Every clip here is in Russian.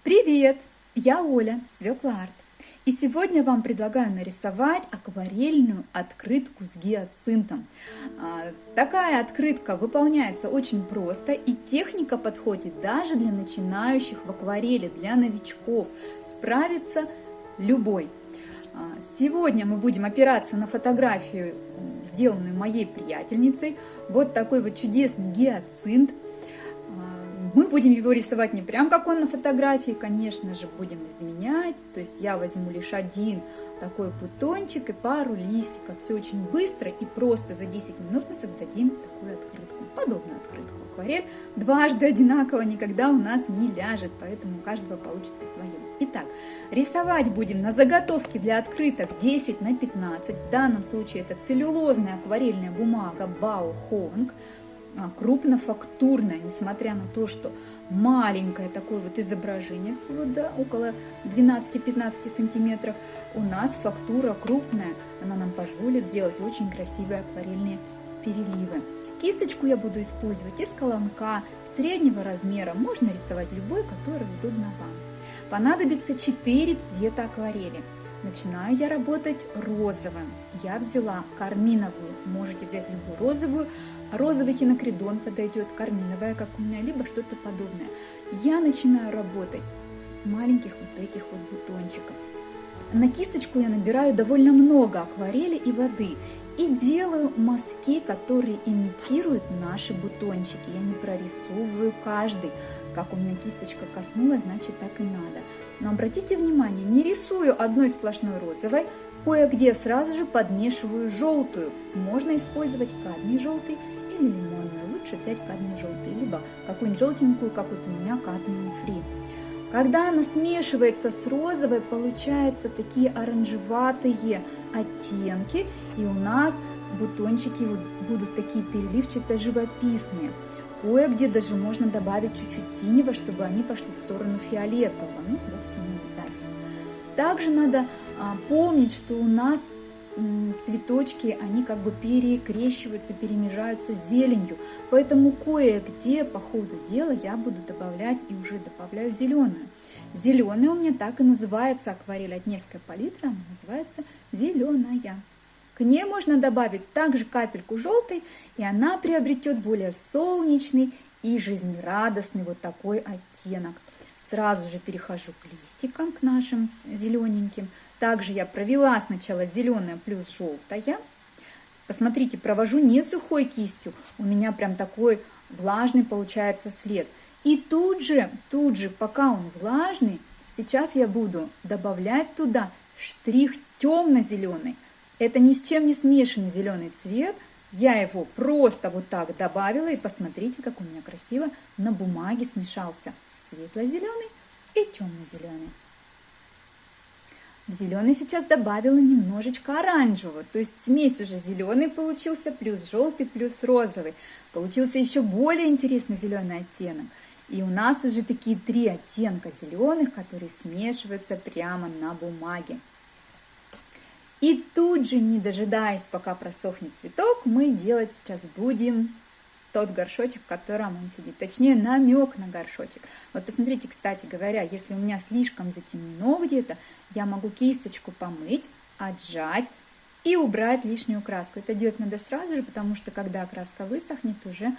Привет! Я Оля, Свекла Арт. И сегодня вам предлагаю нарисовать акварельную открытку с гиацинтом. Такая открытка выполняется очень просто, и техника подходит даже для начинающих в акварели, для новичков. Справится любой. Сегодня мы будем опираться на фотографию, сделанную моей приятельницей. Вот такой вот чудесный гиацинт. Мы будем его рисовать не прям как он на фотографии, конечно же, будем изменять. То есть я возьму лишь один такой бутончик и пару листиков. Все очень быстро и просто. За 10 минут мы создадим такую открытку, подобную открытку. Акварель дважды одинаково никогда у нас не ляжет, поэтому у каждого получится свое. Итак, рисовать будем на заготовке для открыток 10 на 15. В данном случае это целлюлозная акварельная бумага Bao Hong. Крупнофактурная, несмотря на то, что маленькое такое вот изображение, всего около 12-15 сантиметров, у нас фактура крупная, она нам позволит сделать очень красивые акварельные переливы. Кисточку я буду использовать из колонка среднего размера, можно рисовать любой, который удобно вам. Понадобится 4 цвета акварели. Начинаю я работать розовым. Я взяла карминовую, можете взять любую розовую. Розовый хинокридон подойдет, карминовая, как у меня, либо что-то подобное. Я начинаю работать с маленьких вот этих вот бутончиков. На кисточку я набираю довольно много акварели и воды. И делаю мазки, которые имитируют наши бутончики. Я не прорисовываю каждый. Как у меня кисточка коснулась, значит так и надо. Но обратите внимание, не рисую одной сплошной розовой, кое-где сразу же подмешиваю желтую. Можно использовать кадмий желтый или лимонную. Лучше взять кадмий желтый, либо какую-нибудь желтенькую, как вот у меня кадмий фри. Когда она смешивается с розовой, получаются такие оранжеватые оттенки, и у нас бутончики будут такие переливчатые, живописные. Кое-где даже можно добавить чуть-чуть синего, чтобы они пошли в сторону фиолетового, но вовсе не обязательно. Также надо помнить, что у нас цветочки, они как бы перекрещиваются, перемежаются с зеленью, поэтому кое-где по ходу дела я буду добавлять и уже добавляю зеленую. Зеленая у меня так и называется акварель от Невской палитры, она называется зеленая. К ней можно добавить также капельку желтой, и она приобретет более солнечный и жизнерадостный вот такой оттенок. Сразу же перехожу к листикам, к нашим зелененьким. Также я провела сначала зеленая плюс желтая. Посмотрите, провожу не сухой кистью, у меня прям такой влажный получается след. И тут же, пока он влажный, сейчас я буду добавлять туда штрих темно-зеленый. Это ни с чем не смешанный зеленый цвет. Я его просто вот так добавила. И посмотрите, как у меня красиво на бумаге смешался светло-зеленый и темно-зеленый. В зеленый сейчас добавила немножечко оранжевого. То есть смесь уже зеленый получился, плюс желтый, плюс розовый. Получился еще более интересный зеленый оттенок. И у нас уже такие 3 оттенка зеленых, которые смешиваются прямо на бумаге. И тут же, не дожидаясь, пока просохнет цветок, мы делать сейчас будем тот горшочек, в котором он сидит. Точнее, намек на горшочек. Вот посмотрите, кстати говоря, если у меня слишком затемнено где-то, я могу кисточку помыть, отжать и убрать лишнюю краску. Это делать надо сразу же, потому что когда краска высохнет, уже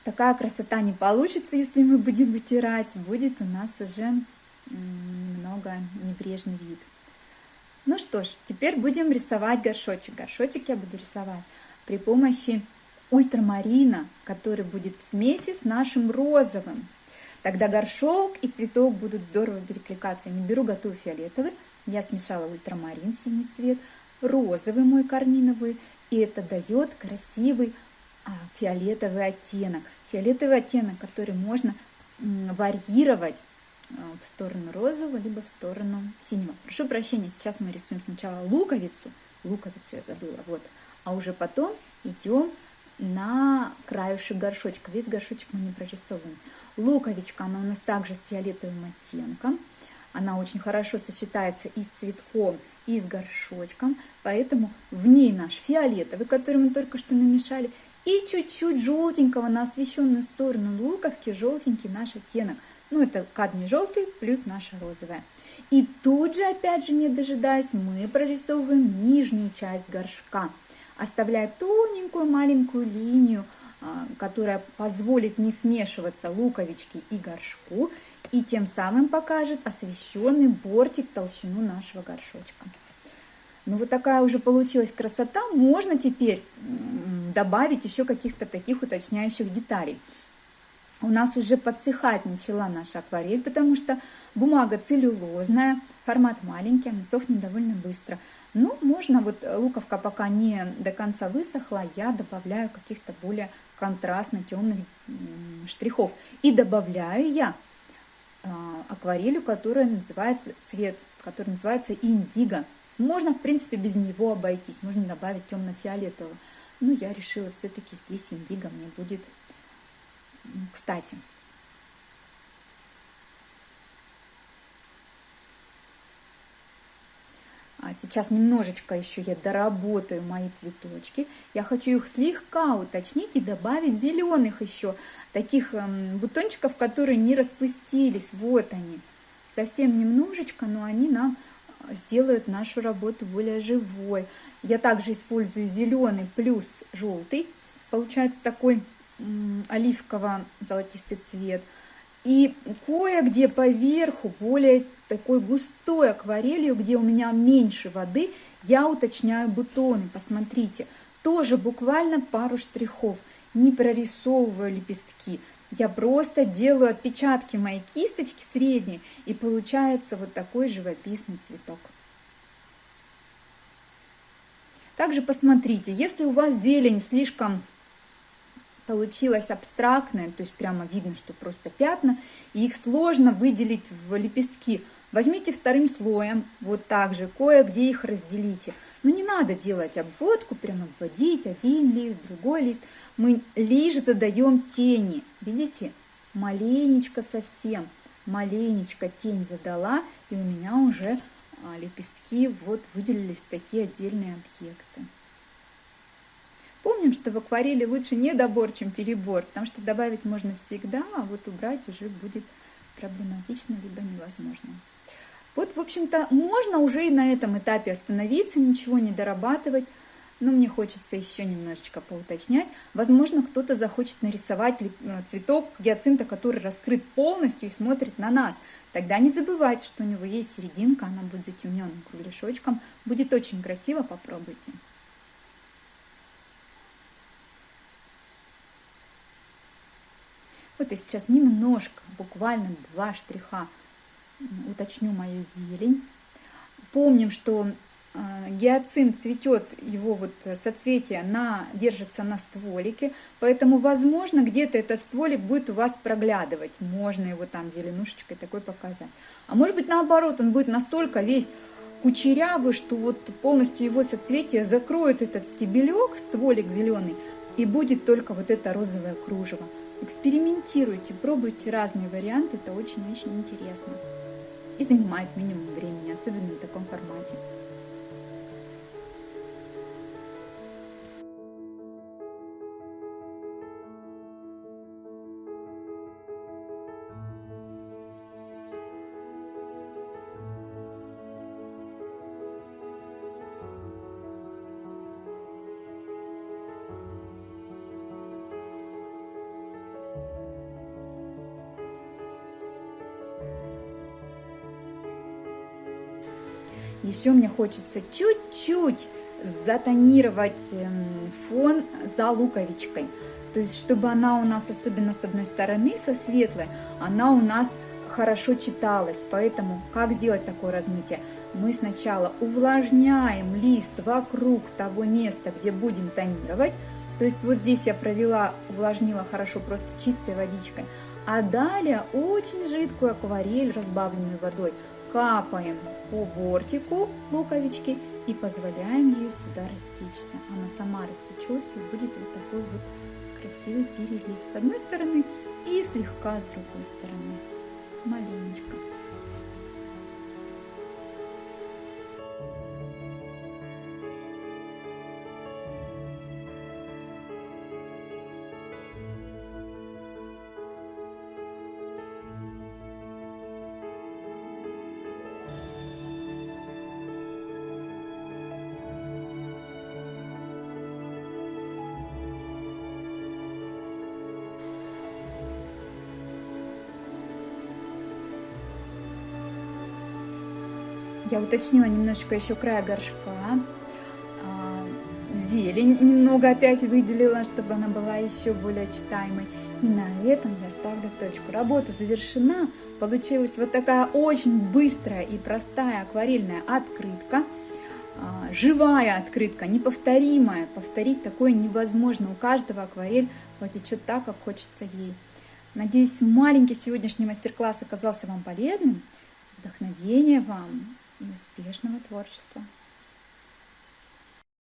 такая красота не получится, если мы будем вытирать. Будет у нас уже немного небрежный вид. Ну что ж, теперь будем рисовать горшочек. Горшочек я буду рисовать при помощи ультрамарина, который будет в смеси с нашим розовым. Тогда горшок и цветок будут здорово перекликаться. Я не беру готовый фиолетовый, я смешала ультрамарин, синий цвет, розовый мой карминовый, и это дает красивый фиолетовый оттенок. Фиолетовый оттенок, который можно варьировать в сторону розового, либо в сторону синего. Прошу прощения, сейчас мы рисуем сначала луковицу я забыла, вот, а уже потом идем на краюшек горшочка. Весь горшочек мы не прорисовываем. Луковичка, она у нас также с фиолетовым оттенком, она очень хорошо сочетается и с цветком, и с горшочком, поэтому в ней наш фиолетовый, который мы только что намешали, и чуть-чуть желтенького на освещенную сторону луковки, желтенький наш оттенок. Ну, это кадмий желтый плюс наша розовая. И тут же, опять же, не дожидаясь, мы прорисовываем нижнюю часть горшка, оставляя тоненькую маленькую линию, которая позволит не смешиваться луковичке и горшку, и тем самым покажет освещенный бортик толщину нашего горшочка. Ну вот такая уже получилась красота. Можно теперь добавить еще каких-то таких уточняющих деталей. У нас уже подсыхать начала наша акварель, потому что бумага целлюлозная, формат маленький, она сохнет довольно быстро. Но можно, вот луковка пока не до конца высохла, я добавляю каких-то более контрастно темных штрихов. И добавляю я акварелью, которая называется цвет, который называется индиго. Можно, в принципе, без него обойтись, можно добавить темно-фиолетового. Но я решила все-таки здесь индиго мне будет кстати. Сейчас немножечко еще я доработаю мои цветочки. Я хочу их слегка уточнить и добавить зеленых еще, таких бутончиков, которые не распустились. Вот они. Совсем немножечко, но они нам сделают нашу работу более живой. Я также использую зеленый плюс желтый. Получается такой оливково-золотистый цвет. И кое-где поверху, более такой густой акварелью, где у меня меньше воды, я уточняю бутоны. Посмотрите, тоже буквально пару штрихов. Не прорисовываю лепестки. Я просто делаю отпечатки моей кисточки средней, и получается вот такой живописный цветок. Также посмотрите, если у вас зелень слишком получилась абстрактная, то есть прямо видно, что просто пятна, и их сложно выделить в лепестки. Возьмите вторым слоем, вот так же, кое-где их разделите. Но не надо делать обводку, прямо обводить один лист, другой лист. Мы лишь задаем тени. Видите? Маленечко совсем, маленечко тень задала, и у меня уже лепестки вот выделились такие отдельные объекты. Помним, что в акварели лучше недобор, чем перебор, потому что добавить можно всегда, а вот убрать уже будет проблематично, либо невозможно. Вот, в общем-то, можно уже и на этом этапе остановиться, ничего не дорабатывать, но мне хочется еще немножечко поуточнять. Возможно, кто-то захочет нарисовать цветок гиацинта, который раскрыт полностью и смотрит на нас. Тогда не забывайте, что у него есть серединка, она будет затемненным кругляшочком. Будет очень красиво, попробуйте. Вот я сейчас немножко, буквально 2 штриха уточню мою зелень. Помним, что гиацинт цветет, его вот соцветие держится на стволике, поэтому, возможно, где-то этот стволик будет у вас проглядывать. Можно его там зеленушечкой такой показать. А может быть, наоборот, он будет настолько весь кучерявый, что вот полностью его соцветие закроет этот стебелек, стволик зеленый, и будет только вот это розовое кружево. Экспериментируйте, пробуйте разные варианты, это очень-очень интересно. И занимает минимум времени, особенно в таком формате. Еще мне хочется чуть-чуть затонировать фон за луковичкой. То есть, чтобы она у нас, особенно с одной стороны, со светлой, она у нас хорошо читалась. Поэтому как сделать такое размытие? Мы сначала увлажняем лист вокруг того места, где будем тонировать. То есть вот здесь я увлажнила хорошо просто чистой водичкой. А далее очень жидкую акварель, разбавленную водой, капаем по бортику луковички и позволяем ее сюда растечься. Она сама растечется и будет вот такой вот красивый перелив с одной стороны и слегка с другой стороны, маленечко. Я уточнила немножечко еще край горшка. Зелень немного опять выделила, чтобы она была еще более читаемой. И на этом я ставлю точку. Работа завершена. Получилась вот такая очень быстрая и простая акварельная открытка. Живая открытка, неповторимая. Повторить такое невозможно. У каждого акварель потечет так, как хочется ей. Надеюсь, маленький сегодняшний мастер-класс оказался вам полезным. Вдохновения вам и успешного творчества!